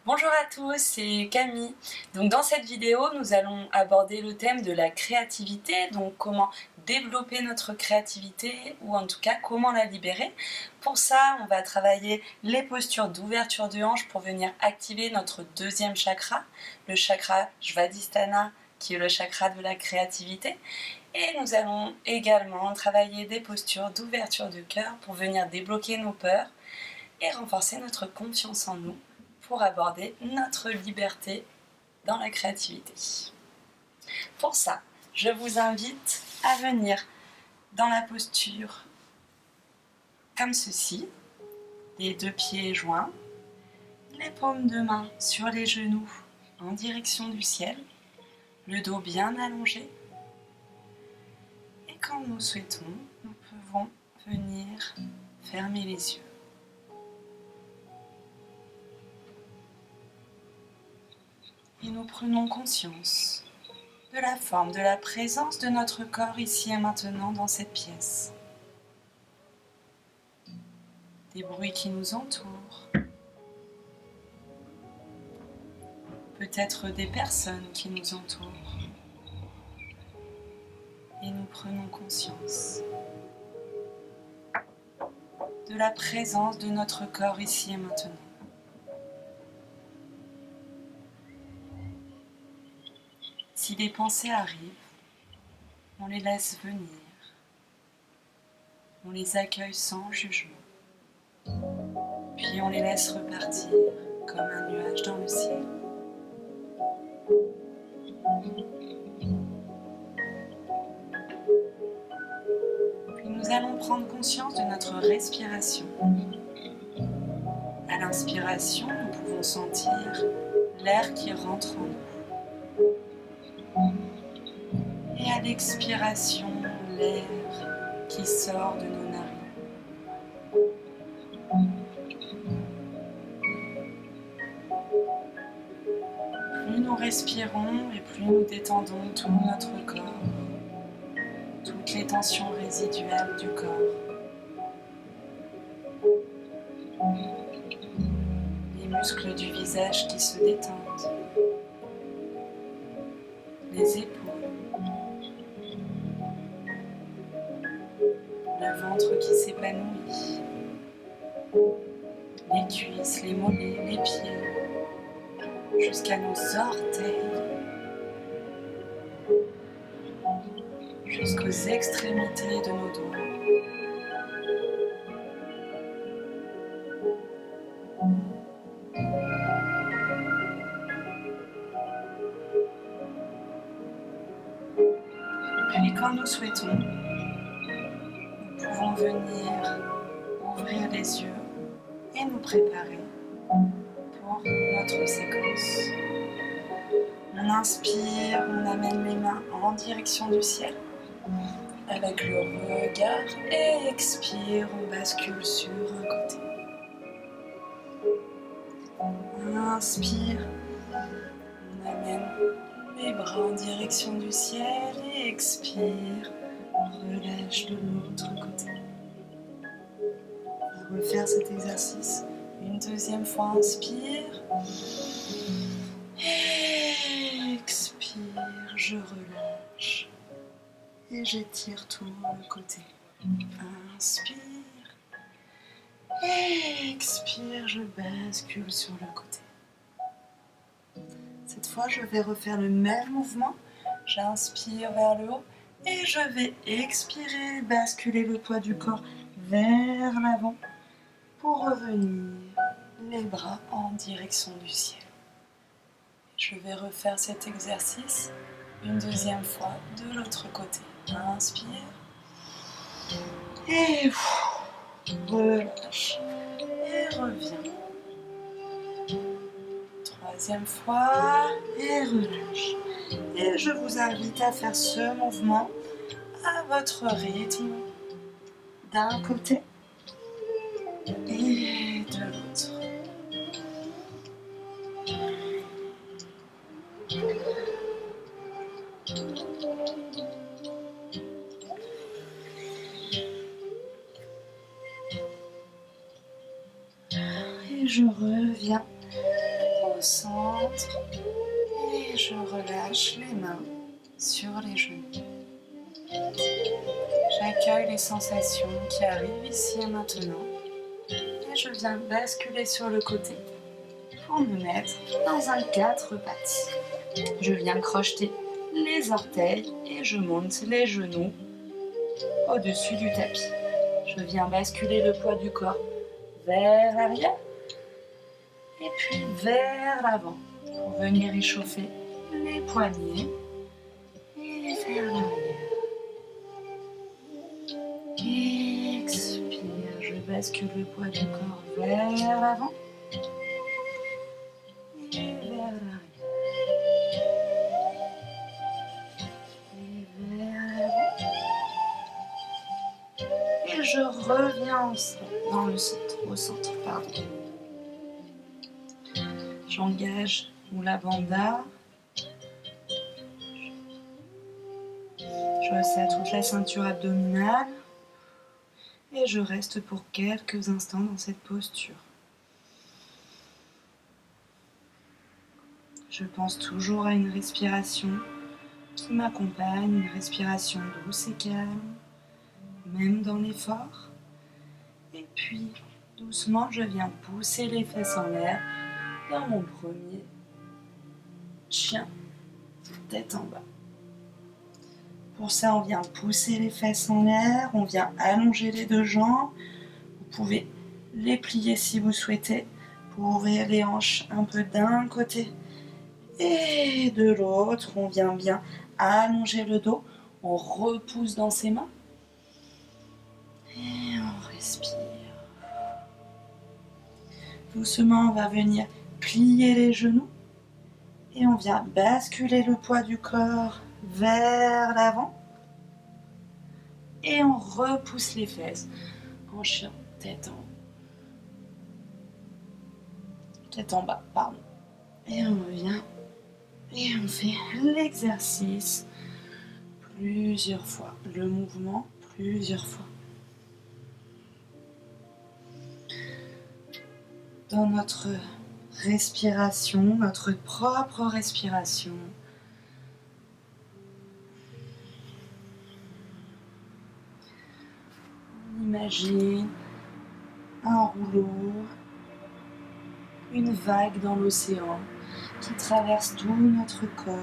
Bonjour à tous, c'est Camille. Donc dans cette vidéo, nous allons aborder le thème de la créativité, donc comment développer notre créativité ou en tout cas comment la libérer. Pour ça, on va travailler les postures d'ouverture de hanche pour venir activer notre deuxième chakra, le chakra Svadhisthana, qui est le chakra de la créativité. Et nous allons également travailler des postures d'ouverture de cœur pour venir débloquer nos peurs et renforcer notre confiance en nous pour aborder notre liberté dans la créativité. Pour ça, je vous invite à venir dans la posture comme ceci, les deux pieds joints, les paumes de main sur les genoux en direction du ciel, le dos bien allongé. Et quand nous souhaitons, nous pouvons venir fermer les yeux. Et nous prenons conscience de la forme, de la présence de notre corps ici et maintenant dans cette pièce. Des bruits qui nous entourent, peut-être des personnes qui nous entourent. Et nous prenons conscience de la présence de notre corps ici et maintenant. Si des pensées arrivent, on les laisse venir, on les accueille sans jugement, puis on les laisse repartir comme un nuage dans le ciel. Puis nous allons prendre conscience de notre respiration. À l'inspiration, nous pouvons sentir l'air qui rentre en nous. Et à l'expiration, l'air qui sort de nos narines. Plus nous respirons et plus nous détendons tout notre corps, toutes les tensions résiduelles du corps. Les muscles du visage qui se détendent, les épaules, le ventre qui s'épanouit, les cuisses, les mollets, les pieds, jusqu'à nos orteils, jusqu'aux extrémités de nos doigts. Puis quand nous souhaitons, nous pouvons venir ouvrir les yeux et nous préparer pour notre séquence. On inspire, on amène les mains en direction du ciel avec le regard et expire, on bascule sur un côté. On inspire, on amène les bras en direction du ciel et expire, relâche de l'autre côté. On va refaire cet exercice une deuxième fois, inspire. Expire, je relâche et j'étire tout le côté. Inspire, expire, je bascule sur le côté. Cette fois, je vais refaire le même mouvement. J'inspire vers le haut et je vais expirer, basculer le poids du corps vers l'avant pour revenir les bras en direction du ciel. Je vais refaire cet exercice une deuxième fois de l'autre côté. Inspire et relâche et reviens. Troisième fois et relâche. Et je vous invite à faire ce mouvement à votre rythme d'un côté et de l'autre. Et je reviens centre et je relâche les mains sur les genoux. J'accueille les sensations qui arrivent ici et maintenant et je viens basculer sur le côté pour me mettre dans un 4 pattes. Je viens crocheter les orteils et je monte les genoux au-dessus du tapis. Je viens basculer le poids du corps vers l'arrière et puis vers l'avant pour venir échauffer les poignets et vers l'arrière. Expire, je bascule le poids du corps vers l'avant et vers l'arrière. Et vers l'avant. Et je reviens au centre, pardon. J'engage Mula Bandha. Je resserre toute la ceinture abdominale et je reste pour quelques instants dans cette posture. Je pense toujours à une respiration qui m'accompagne, une respiration douce et calme, même dans l'effort. Et puis, doucement, je viens pousser les fesses en l'air dans mon premier chien, tête en bas. Pour ça, on vient pousser les fesses en l'air, on vient allonger les deux jambes. Vous pouvez les plier si vous souhaitez pour ouvrir les hanches un peu d'un côté et de l'autre. On vient bien allonger le dos, on repousse dans ses mains et on respire. Doucement, on va venir plier les genoux et on vient basculer le poids du corps vers l'avant et on repousse les fesses en chien, tête en bas, pardon. Et on revient et on fait l'exercice plusieurs fois, le mouvement plusieurs fois. Dans notre respiration, notre propre respiration, on imagine un rouleau, une vague dans l'océan qui traverse tout notre corps.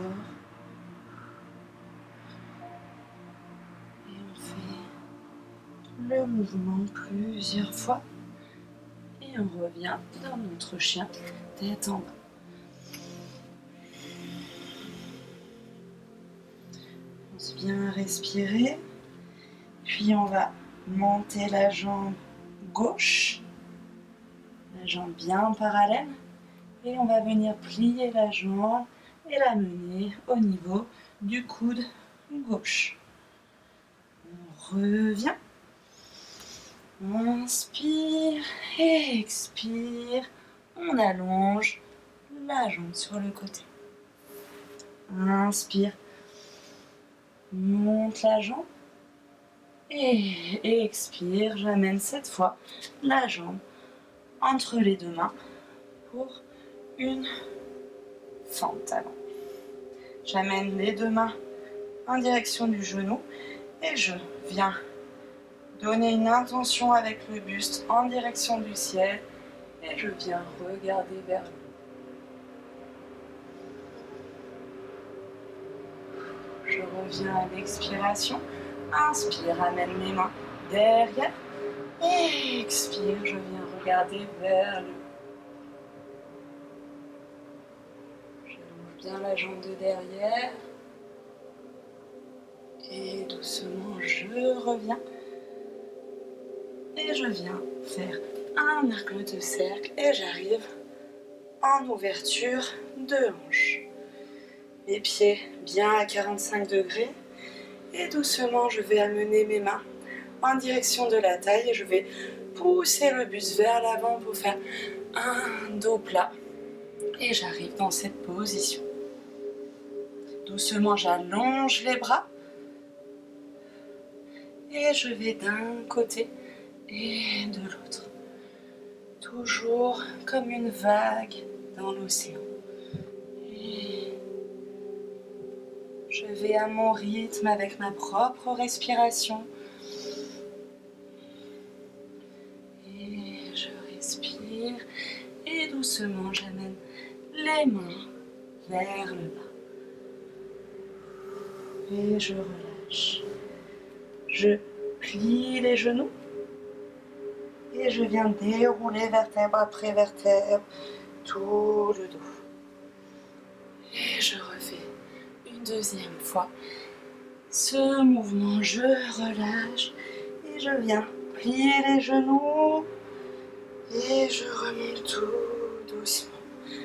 Et on fait le mouvement plusieurs fois. Et on revient dans notre chien, tête en bas. On pense bien à respirer. Puis on va monter la jambe gauche, la jambe bien parallèle. Et on va venir plier la jambe et la mener au niveau du coude gauche. On revient. Inspire et expire. On allonge la jambe sur le côté. Inspire. Monte la jambe. Et expire. J'amène cette fois la jambe entre les deux mains pour une fente avant. J'amène les deux mains en direction du genou et je viens donner une intention avec le buste en direction du ciel et je viens regarder vers le haut. Je reviens à l'expiration. Inspire, amène mes mains derrière. Et expire, je viens regarder vers le haut. J'allonge bien la jambe de derrière. Et doucement, je reviens. Et je viens faire un arc de cercle et j'arrive en ouverture de hanche. Les pieds bien à 45 degrés et doucement je vais amener mes mains en direction de la taille et je vais pousser le buste vers l'avant pour faire un dos plat et j'arrive dans cette position. Doucement j'allonge les bras et je vais d'un côté et de l'autre. Toujours comme une vague dans l'océan. vais à mon rythme avec ma propre respiration. Et je respire et doucement j'amène les mains vers le bas. Et je relâche. Je plie les genoux et je viens dérouler vertèbre après vertèbre tout le dos. Et je refais une deuxième fois ce mouvement. Je relâche et je viens plier les genoux et je remonte tout doucement.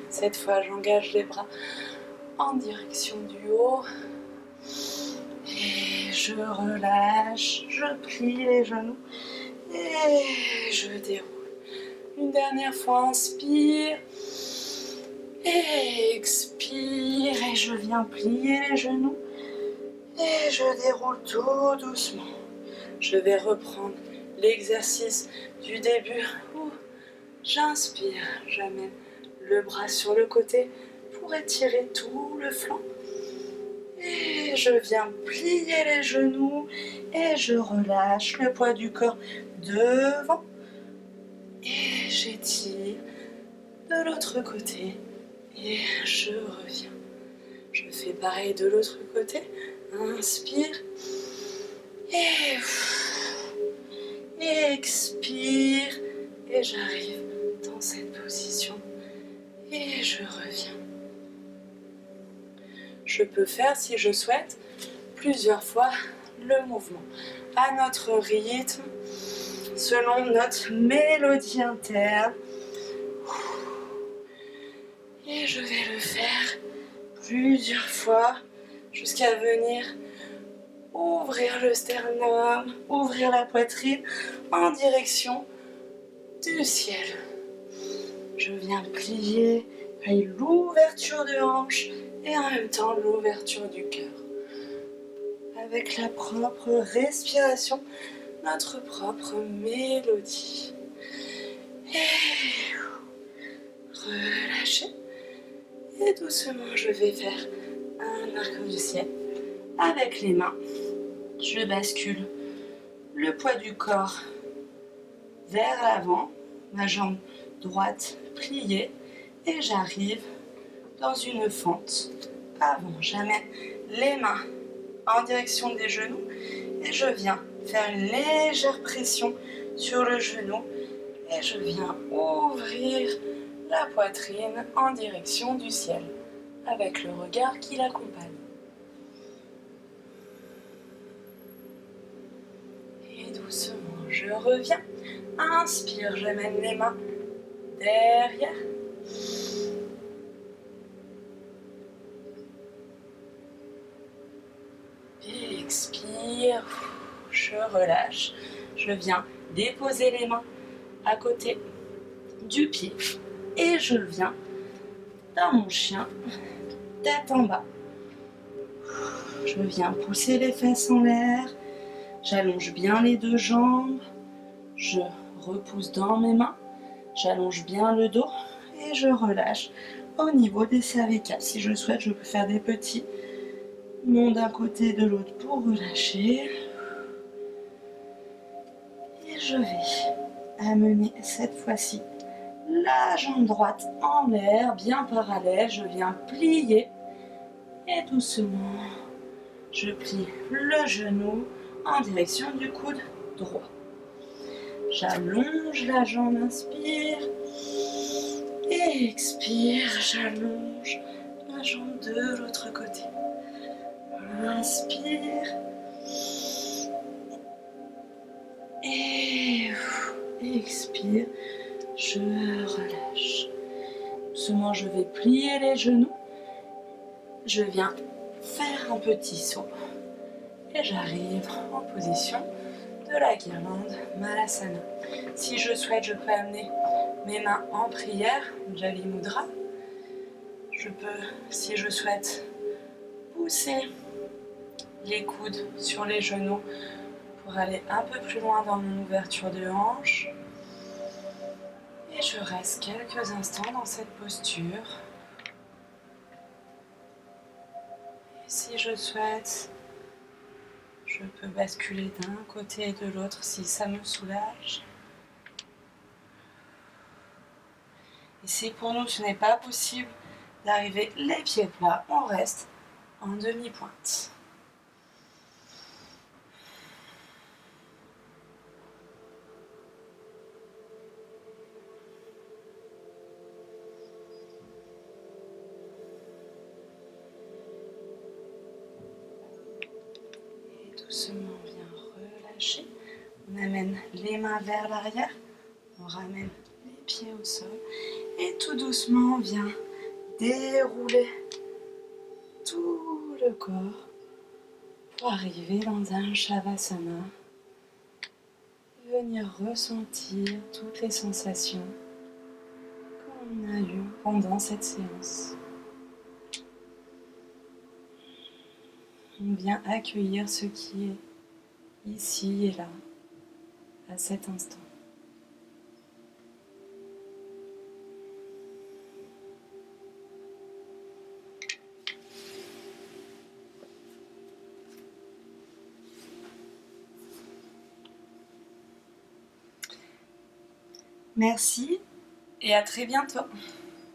Cette fois, j'engage les bras en direction du haut et je relâche, je plie les genoux et je déroule. Une dernière fois, inspire, expire et je viens plier les genoux et je déroule tout doucement. Je vais reprendre l'exercice du début où j'inspire, j'amène le bras sur le côté pour étirer tout le flanc. Et je viens plier les genoux et je relâche le poids du corps devant. Et j'étire de l'autre côté et je reviens. Je fais pareil de l'autre côté. Inspire et expire et j'arrive dans cette position et je reviens. Je peux faire, si je souhaite, plusieurs fois le mouvement à notre rythme, selon notre mélodie interne. Et je vais le faire plusieurs fois jusqu'à venir ouvrir le sternum, ouvrir la poitrine en direction du ciel. Je viens plier l'ouverture de hanche et en même temps l'ouverture du cœur. Avec la propre respiration, notre propre mélodie. Et relâchez. Et doucement, je vais faire un arc-en-ciel avec les mains. Je bascule le poids du corps vers l'avant, ma jambe droite pliée et j'arrive dans une fente avant. J'amène les mains en direction des genoux et je viens faire une légère pression sur le genou et je viens ouvrir la poitrine en direction du ciel avec le regard qui l'accompagne. Et doucement, je reviens. Inspire, j'amène les mains derrière. Et expire, je relâche. Je viens déposer les mains à côté du pied. Et je viens dans mon chien, tête en bas. Je viens pousser les fesses en l'air. J'allonge bien les deux jambes. Je repousse dans mes mains. J'allonge bien le dos et je relâche au niveau des cervicales. Si je souhaite, je peux faire des petits monts d'un côté et de l'autre pour relâcher. Et je vais amener cette fois-ci la jambe droite en l'air, bien parallèle. Je viens plier et doucement, je plie le genou en direction du coude droit. J'allonge la jambe, inspire. Et expire, j'allonge la jambe de l'autre côté. Inspire. Et expire, je relâche. Doucement, je vais plier les genoux. Je viens faire un petit saut. Et j'arrive en position de la guirlande Malasana. Si je souhaite, je peux amener mes mains en prière, Jali Mudra. Je peux, si je souhaite, pousser les coudes sur les genoux pour aller un peu plus loin dans mon ouverture de hanche. Et je reste quelques instants dans cette posture. Et si je je souhaite. Je peux basculer d'un côté et de l'autre si ça me soulage. Et si pour nous ce n'est pas possible d'arriver les pieds plats, on reste en demi-pointe. Et doucement, on vient relâcher. On amène les mains vers l'arrière. On ramène les pieds au sol. Et tout doucement, on vient dérouler tout le corps pour arriver dans un Shavasana. Venir ressentir toutes les sensations qu'on a eues pendant cette séance. On vient accueillir ce qui est ici et là, à cet instant. Merci et à très bientôt.